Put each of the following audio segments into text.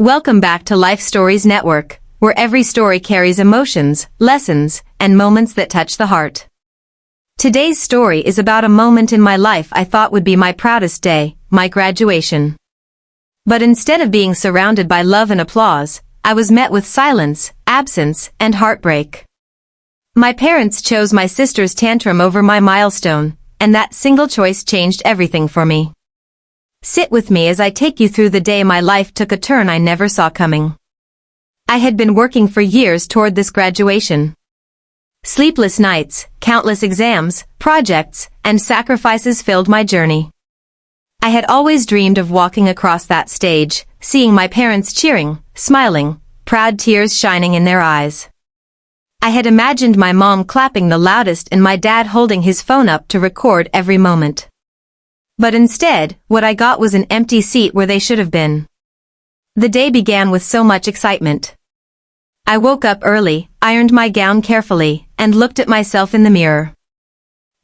Welcome back to Life Stories Network, where every story carries emotions, lessons, and moments that touch the heart. Today's story is about a moment in my life I thought would be my proudest day, my graduation. But instead of being surrounded by love and applause, I was met with silence, absence, and heartbreak. My parents chose my sister's tantrum over my milestone, and that single choice changed everything for me. Sit with me as I take you through the day my life took a turn I never saw coming. I had been working for years toward this graduation. Sleepless nights, countless exams, projects, and sacrifices filled my journey. I had always dreamed of walking across that stage, seeing my parents cheering, smiling, proud tears shining in their eyes. I had imagined my mom clapping the loudest and my dad holding his phone up to record every moment. But instead, what I got was an empty seat where they should have been. The day began with so much excitement. I woke up early, ironed my gown carefully, and looked at myself in the mirror.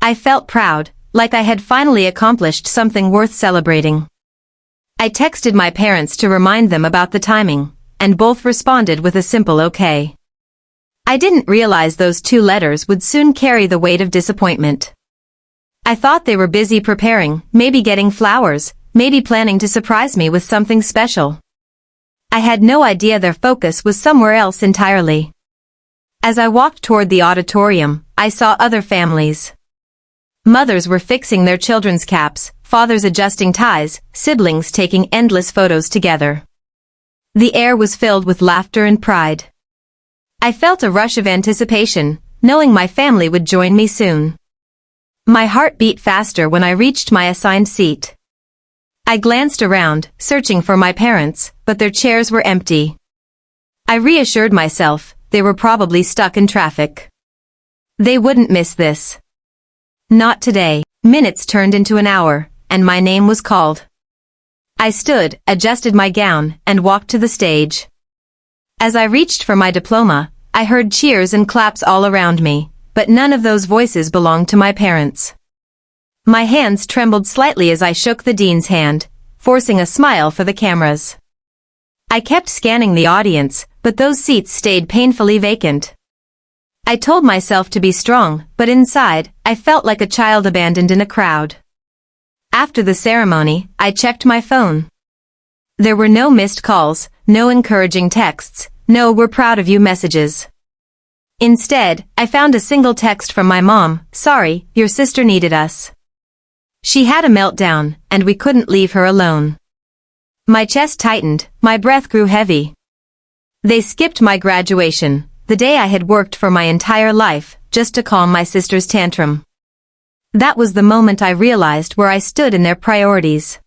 I felt proud, like I had finally accomplished something worth celebrating. I texted my parents to remind them about the timing, and both responded with a simple okay. I didn't realize those 2 letters would soon carry the weight of disappointment. I thought they were busy preparing, maybe getting flowers, maybe planning to surprise me with something special. I had no idea their focus was somewhere else entirely. As I walked toward the auditorium, I saw other families. Mothers were fixing their children's caps, fathers adjusting ties, siblings taking endless photos together. The air was filled with laughter and pride. I felt a rush of anticipation, knowing my family would join me soon. My heart beat faster when I reached my assigned seat. I glanced around, searching for my parents, but their chairs were empty. I reassured myself, they were probably stuck in traffic. They wouldn't miss this. Not today. Minutes turned into an hour, and my name was called. I stood, adjusted my gown, and walked to the stage. As I reached for my diploma, I heard cheers and claps all around me, but none of those voices belonged to my parents. My hands trembled slightly as I shook the dean's hand, forcing a smile for the cameras. I kept scanning the audience, but those seats stayed painfully vacant. I told myself to be strong, but inside, I felt like a child abandoned in a crowd. After the ceremony, I checked my phone. There were no missed calls, no encouraging texts, no "we're proud of you" messages. Instead, I found a single text from my mom, "Sorry, your sister needed us. She had a meltdown, and we couldn't leave her alone." My chest tightened, my breath grew heavy. They skipped my graduation, the day I had worked for my entire life, just to calm my sister's tantrum. That was the moment I realized where I stood in their priorities.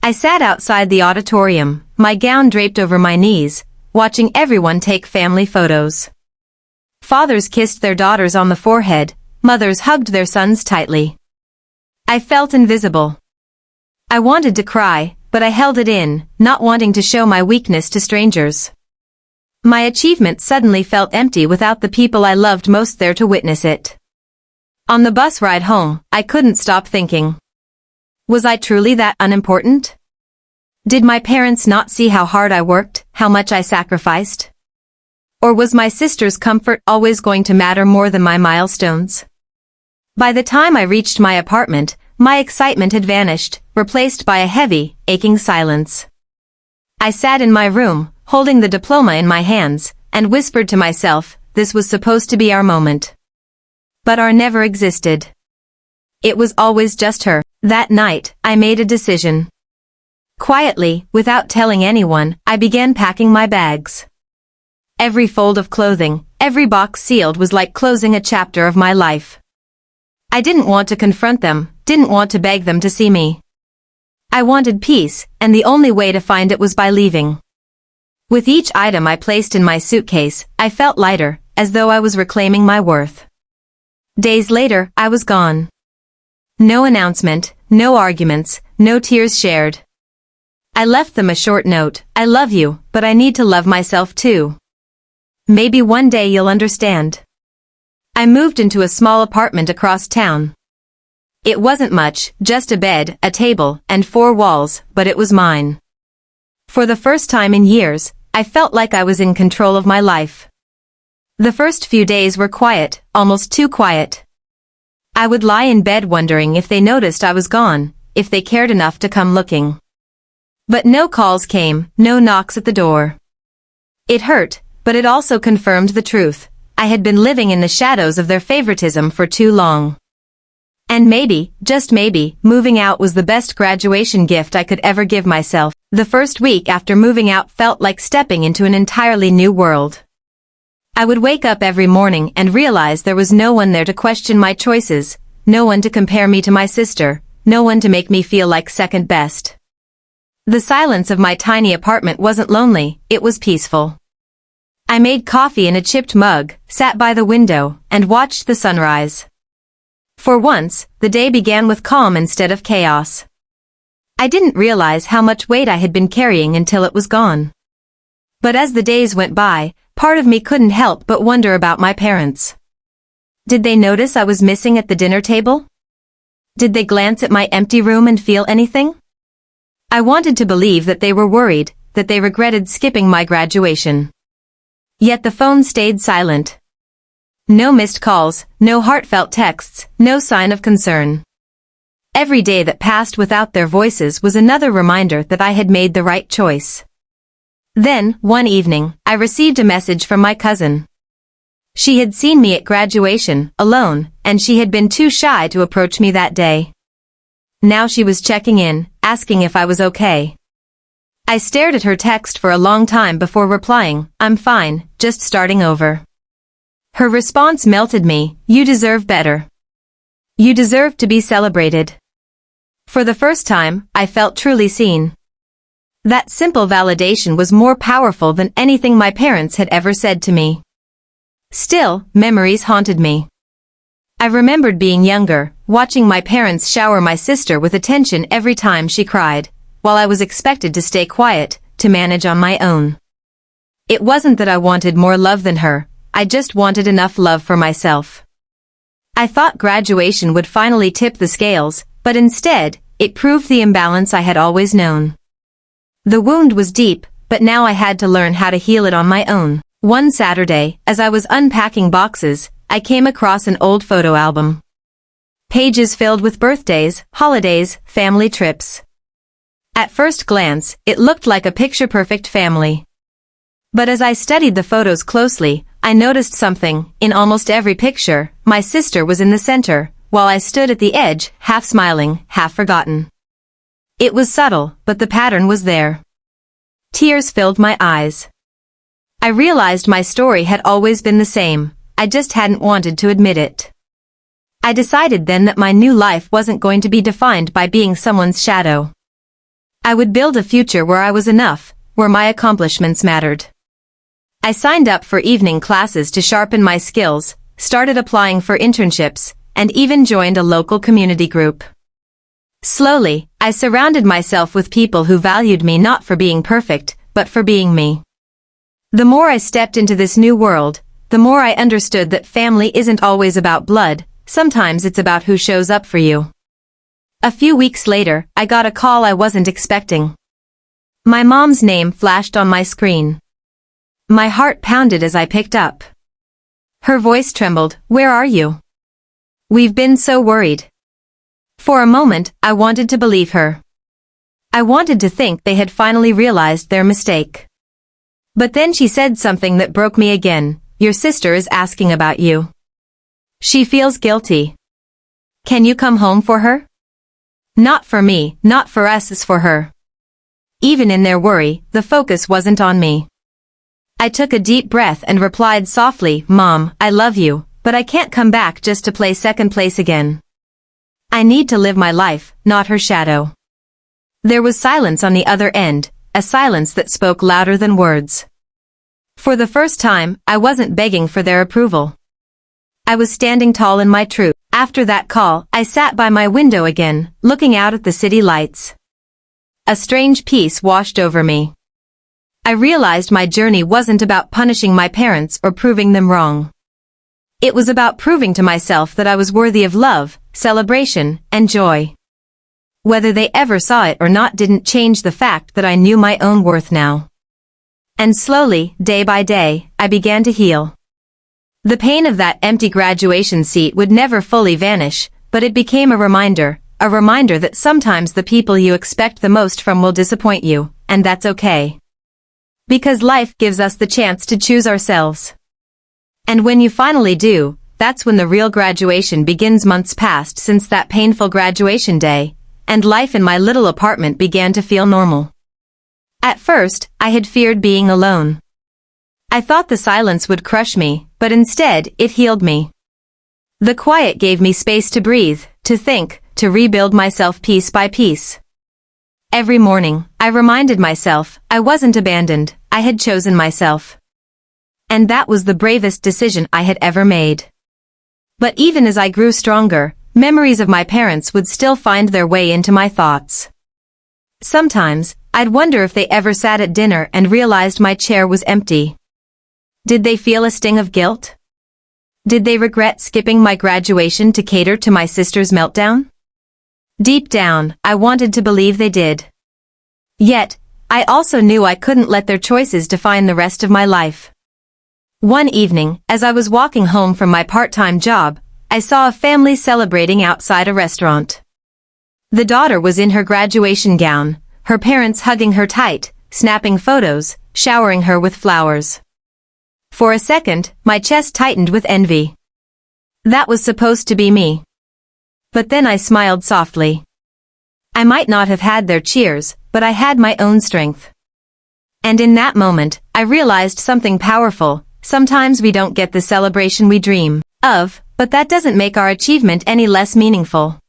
I sat outside the auditorium, my gown draped over my knees, watching everyone take family photos. Fathers kissed their daughters on the forehead, mothers hugged their sons tightly. I felt invisible. I wanted to cry, but I held it in, not wanting to show my weakness to strangers. My achievement suddenly felt empty without the people I loved most there to witness it. On the bus ride home, I couldn't stop thinking. Was I truly that unimportant? Did my parents not see how hard I worked, how much I sacrificed? Or was my sister's comfort always going to matter more than my milestones? By the time I reached my apartment, my excitement had vanished, replaced by a heavy, aching silence. I sat in my room, holding the diploma in my hands, and whispered to myself, this was supposed to be our moment. But our never existed. It was always just her. That night, I made a decision. Quietly, without telling anyone, I began packing my bags. Every fold of clothing, every box sealed was like closing a chapter of my life. I didn't want to confront them, didn't want to beg them to see me. I wanted peace, and the only way to find it was by leaving. With each item I placed in my suitcase, I felt lighter, as though I was reclaiming my worth. Days later, I was gone. No announcement, no arguments, no tears shared. I left them a short note, "I love you, but I need to love myself too. Maybe one day you'll understand." I moved into a small apartment across town. It wasn't much, just a bed, a table, and 4 walls, but it was mine. For the first time in years, I felt like I was in control of my life. The first few days were quiet, almost too quiet. I would lie in bed wondering if they noticed I was gone, if they cared enough to come looking. But no calls came, no knocks at the door. It hurt, but it also confirmed the truth. I had been living in the shadows of their favoritism for too long. And maybe, just maybe, moving out was the best graduation gift I could ever give myself. The first week after moving out felt like stepping into an entirely new world. I would wake up every morning and realize there was no one there to question my choices, no one to compare me to my sister, no one to make me feel like second best. The silence of my tiny apartment wasn't lonely, it was peaceful. I made coffee in a chipped mug, sat by the window, and watched the sunrise. For once, the day began with calm instead of chaos. I didn't realize how much weight I had been carrying until it was gone. But as the days went by, part of me couldn't help but wonder about my parents. Did they notice I was missing at the dinner table? Did they glance at my empty room and feel anything? I wanted to believe that they were worried, that they regretted skipping my graduation. Yet the phone stayed silent. No missed calls, no heartfelt texts, no sign of concern. Every day that passed without their voices was another reminder that I had made the right choice. Then, one evening, I received a message from my cousin. She had seen me at graduation, alone, and she had been too shy to approach me that day. Now she was checking in, asking if I was okay. I stared at her text for a long time before replying, "I'm fine, just starting over." Her response melted me, "You deserve better. You deserve to be celebrated." For the first time, I felt truly seen. That simple validation was more powerful than anything my parents had ever said to me. Still, memories haunted me. I remembered being younger, watching my parents shower my sister with attention every time she cried, while I was expected to stay quiet, to manage on my own. It wasn't that I wanted more love than her, I just wanted enough love for myself. I thought graduation would finally tip the scales, but instead, it proved the imbalance I had always known. The wound was deep, but now I had to learn how to heal it on my own. One Saturday, as I was unpacking boxes, I came across an old photo album. Pages filled with birthdays, holidays, family trips. At first glance, it looked like a picture-perfect family. But as I studied the photos closely, I noticed something. In almost every picture, my sister was in the center, while I stood at the edge, half smiling, half forgotten. It was subtle, but the pattern was there. Tears filled my eyes. I realized my story had always been the same, I just hadn't wanted to admit it. I decided then that my new life wasn't going to be defined by being someone's shadow. I would build a future where I was enough, where my accomplishments mattered. I signed up for evening classes to sharpen my skills, started applying for internships, and even joined a local community group. Slowly, I surrounded myself with people who valued me not for being perfect, but for being me. The more I stepped into this new world, the more I understood that family isn't always about blood, sometimes it's about who shows up for you. A few weeks later, I got a call I wasn't expecting. My mom's name flashed on my screen. My heart pounded as I picked up. Her voice trembled, "Where are you? We've been so worried." For a moment, I wanted to believe her. I wanted to think they had finally realized their mistake. But then she said something that broke me again. "Your sister is asking about you. She feels guilty. Can you come home for her?" Not for me, not for us, it's for her. Even in their worry, the focus wasn't on me. I took a deep breath and replied softly, "Mom, I love you, but I can't come back just to play second place again. I need to live my life, not her shadow." There was silence on the other end, a silence that spoke louder than words. For the first time, I wasn't begging for their approval. I was standing tall in my truth. After that call, I sat by my window again, looking out at the city lights. A strange peace washed over me. I realized my journey wasn't about punishing my parents or proving them wrong. It was about proving to myself that I was worthy of love, celebration, and joy. Whether they ever saw it or not didn't change the fact that I knew my own worth now. And slowly, day by day, I began to heal. The pain of that empty graduation seat would never fully vanish, but it became a reminder that sometimes the people you expect the most from will disappoint you, and that's okay. Because life gives us the chance to choose ourselves. And when you finally do, that's when the real graduation begins. Months passed since that painful graduation day, and life in my little apartment began to feel normal. At first, I had feared being alone. I thought the silence would crush me, but instead, it healed me. The quiet gave me space to breathe, to think, to rebuild myself piece by piece. Every morning, I reminded myself, I wasn't abandoned, I had chosen myself. And that was the bravest decision I had ever made. But even as I grew stronger, memories of my parents would still find their way into my thoughts. Sometimes, I'd wonder if they ever sat at dinner and realized my chair was empty. Did they feel a sting of guilt? Did they regret skipping my graduation to cater to my sister's meltdown? Deep down, I wanted to believe they did. Yet, I also knew I couldn't let their choices define the rest of my life. One evening, as I was walking home from my part-time job, I saw a family celebrating outside a restaurant. The daughter was in her graduation gown, her parents hugging her tight, snapping photos, showering her with flowers. For a second, my chest tightened with envy. That was supposed to be me. But then I smiled softly. I might not have had their cheers, but I had my own strength. And in that moment, I realized something powerful. Sometimes we don't get the celebration we dream of, but that doesn't make our achievement any less meaningful.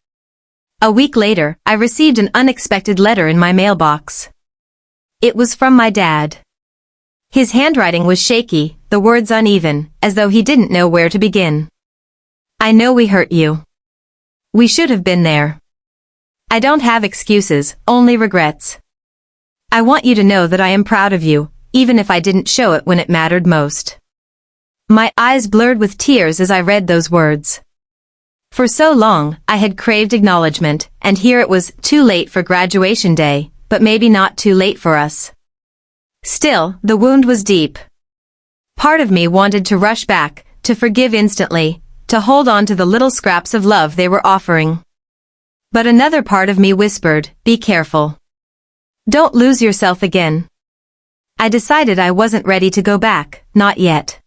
A week later, I received an unexpected letter in my mailbox. It was from my dad. His handwriting was shaky, the words uneven, as though he didn't know where to begin. I know we hurt you. We should have been there. I don't have excuses, only regrets. I want you to know that I am proud of you, even if I didn't show it when it mattered most. My eyes blurred with tears as I read those words. For so long, I had craved acknowledgement, and here it was, too late for graduation day, but maybe not too late for us. Still, the wound was deep. Part of me wanted to rush back, to forgive instantly, to hold on to the little scraps of love they were offering. But another part of me whispered, be careful. Don't lose yourself again. I decided I wasn't ready to go back, not yet.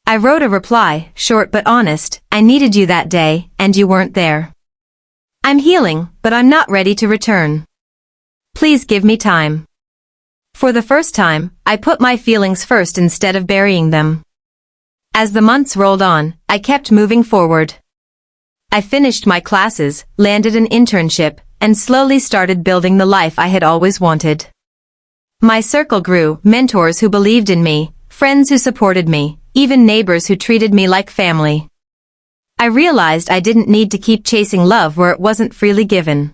I wrote a reply, short but honest, I needed you that day, and you weren't there. I'm healing, but I'm not ready to return. Please give me time. For the first time, I put my feelings first instead of burying them. As the months rolled on, I kept moving forward. I finished my classes, landed an internship, and slowly started building the life I had always wanted. My circle grew, mentors who believed in me, friends who supported me, even neighbors who treated me like family. I realized I didn't need to keep chasing love where it wasn't freely given.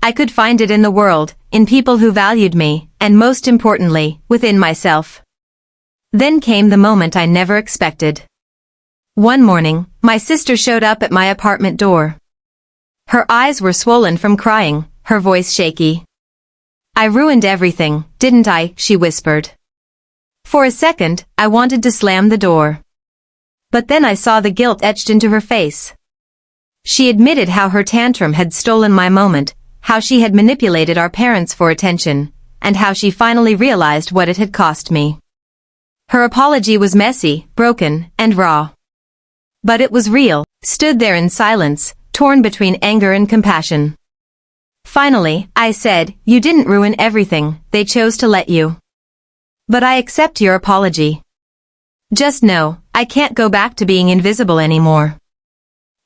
I could find it in the world, in people who valued me, and most importantly, within myself. Then came the moment I never expected. One morning, my sister showed up at my apartment door. Her eyes were swollen from crying, her voice shaky. I ruined everything, didn't I? She whispered. For a second, I wanted to slam the door. But then I saw the guilt etched into her face. She admitted how her tantrum had stolen my moment, how she had manipulated our parents for attention, and how she finally realized what it had cost me. Her apology was messy, broken, and raw. But it was real, stood there in silence, torn between anger and compassion. Finally, I said, you didn't ruin everything, they chose to let you. But I accept your apology. Just know, I can't go back to being invisible anymore.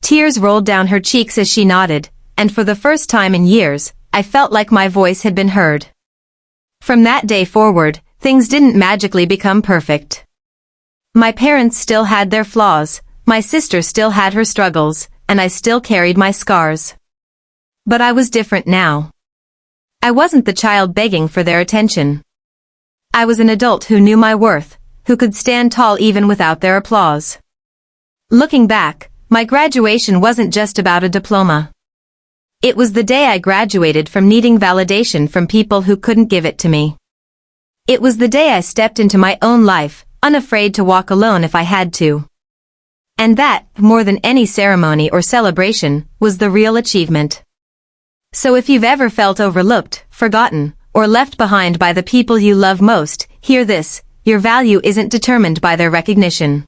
Tears rolled down her cheeks as she nodded, and for the first time in years, I felt like my voice had been heard. From that day forward, things didn't magically become perfect. My parents still had their flaws, my sister still had her struggles, and I still carried my scars. But I was different now. I wasn't the child begging for their attention. I was an adult who knew my worth, who could stand tall even without their applause. Looking back, my graduation wasn't just about a diploma. It was the day I graduated from needing validation from people who couldn't give it to me. It was the day I stepped into my own life, unafraid to walk alone if I had to. And that, more than any ceremony or celebration, was the real achievement. So if you've ever felt overlooked, forgotten, or left behind by the people you love most, hear this: your value isn't determined by their recognition.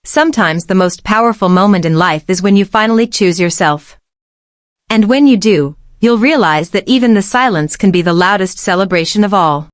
Sometimes the most powerful moment in life is when you finally choose yourself. And when you do, you'll realize that even the silence can be the loudest celebration of all.